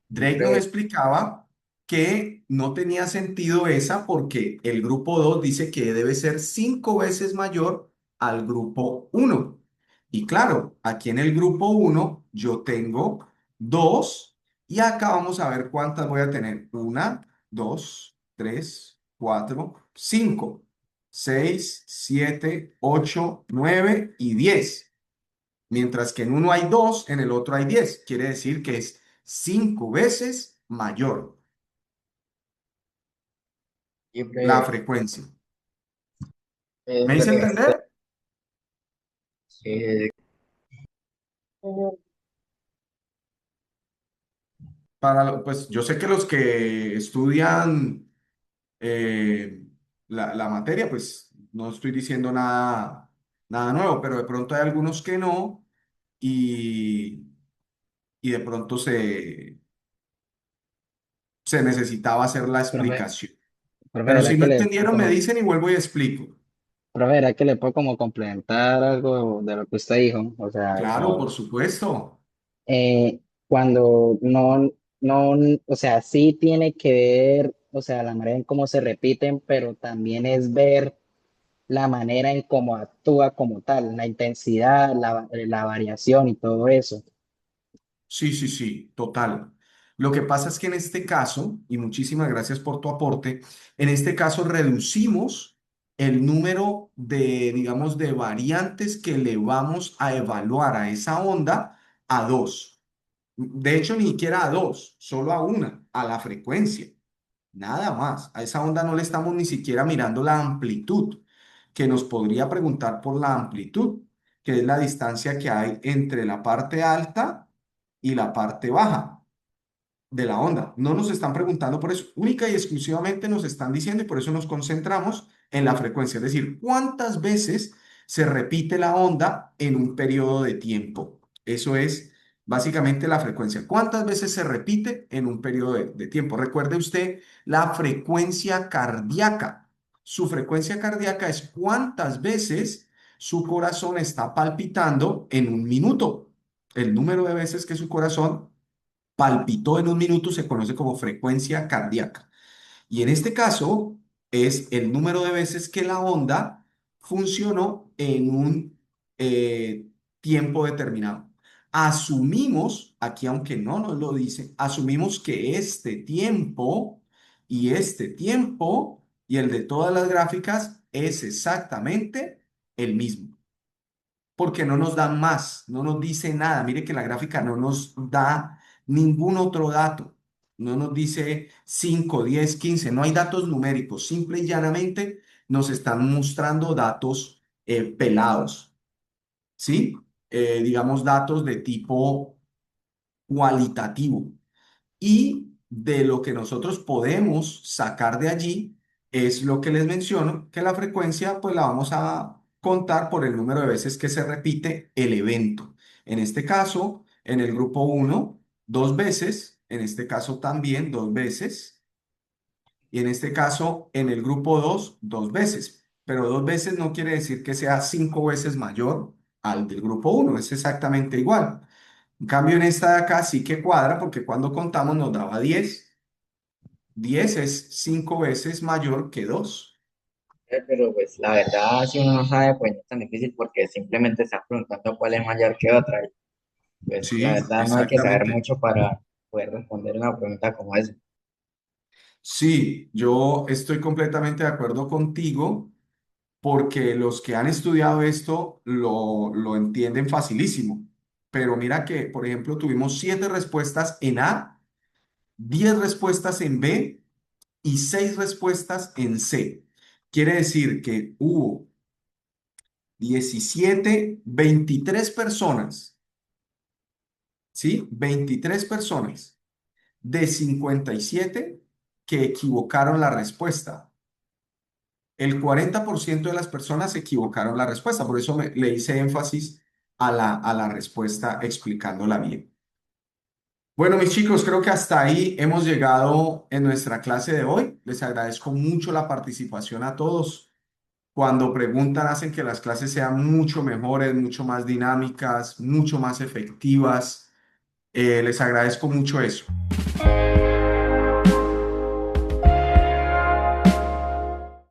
Drake nos explicaba que no tenía sentido esa porque el grupo 2 dice que debe ser 5 veces mayor al grupo uno. Y claro, aquí en el grupo uno yo tengo dos y acá vamos a ver cuántas voy a tener. Una, dos, tres, cuatro, cinco, seis, siete, ocho, nueve y 10. Mientras que en uno hay dos, en el otro hay 10. Quiere decir que es 5 veces mayor la Siempre, frecuencia. ¿Me lo hice que entender? eh, Pues yo sé que los que estudian eh, la materia, pues no estoy diciendo nada nuevo, pero de pronto hay algunos que no y, y de pronto se necesitaba hacer la Profe, explicación. profe, Pero ¿era si no que le, entendieron, me como, dicen y vuelvo y explico. profe, ¿era que le puedo como complementar algo de lo que usted dijo? O sea, Claro, por como supuesto. cuando no, o sea, sí tiene que ver, o sea, la manera en cómo se repiten, pero también es ver la manera en cómo actúa como tal, la intensidad, la variación y todo eso. Sí, sí, sí, total. Lo que pasa es que en este caso, y muchísimas gracias por tu aporte, en este caso reducimos el número de, digamos, de variantes que le vamos a evaluar a esa onda a dos. De hecho, ni siquiera a dos, solo a una, a la frecuencia. Nada más. A esa onda no le estamos ni siquiera mirando la amplitud, que nos podría preguntar por la amplitud, que es la distancia que hay entre la parte alta y la parte baja de la onda. No nos están preguntando por eso, única y exclusivamente nos están diciendo y por eso nos concentramos en la frecuencia, es decir, cuántas veces se repite la onda en un periodo de tiempo. Eso es básicamente la frecuencia. ¿Cuántas veces se repite en un periodo de tiempo? Recuerde usted la frecuencia cardíaca. Su frecuencia cardíaca es cuántas veces su corazón está palpitando en un minuto. El número de veces que su corazón palpitó en un minuto se conoce como frecuencia cardíaca. Y en este caso es el número de veces que la onda funcionó en un tiempo determinado. Asumimos, aquí aunque no nos lo dice, asumimos que este tiempo y el de todas las gráficas es exactamente el mismo porque no nos dan más, no nos dice nada. Mire que la gráfica no nos da ningún otro dato. No nos dice 5, 10, 15. No hay datos numéricos. Simple y llanamente nos están mostrando datos pelados, ¿sí? Digamos datos de tipo cualitativo. Y de lo que nosotros podemos sacar de allí es lo que les menciono, que la frecuencia pues la vamos a contar por el número de veces que se repite el evento. En este caso, en el grupo uno 2 veces, en este caso también 2 veces, y en este caso, en el grupo 2 veces. Pero 2 veces no quiere decir que sea 5 veces mayor al del grupo uno, es exactamente igual. En cambio, en esta de acá sí que cuadra porque cuando contamos nos daba 10. 10 es 5 veces mayor que 2. Pero pues la verdad, si uno no sabe, pues no es tan difícil porque simplemente está preguntando cuál es mayor que otra. Y, pues la Sí, verdad no hay que saber exactamente. mucho para poder responder una pregunta como esa. Sí, yo estoy completamente de acuerdo contigo porque los que han estudiado esto lo entienden facilísimo. Pero mira que, por ejemplo, tuvimos 7 respuestas en A, 10 respuestas en B y 6 respuestas en C. Quiere decir que hubo 23 personas, ¿sí? 23 personas de 57 que equivocaron la respuesta. El 40% de las personas equivocaron la respuesta, por eso le hice énfasis a la respuesta explicándola bien. Bueno, mis chicos, creo que hasta ahí hemos llegado en nuestra clase de hoy. Les agradezco mucho la participación a todos. Cuando preguntan, hacen que las clases sean mucho mejores, mucho más dinámicas, mucho más efectivas. Les agradezco mucho eso.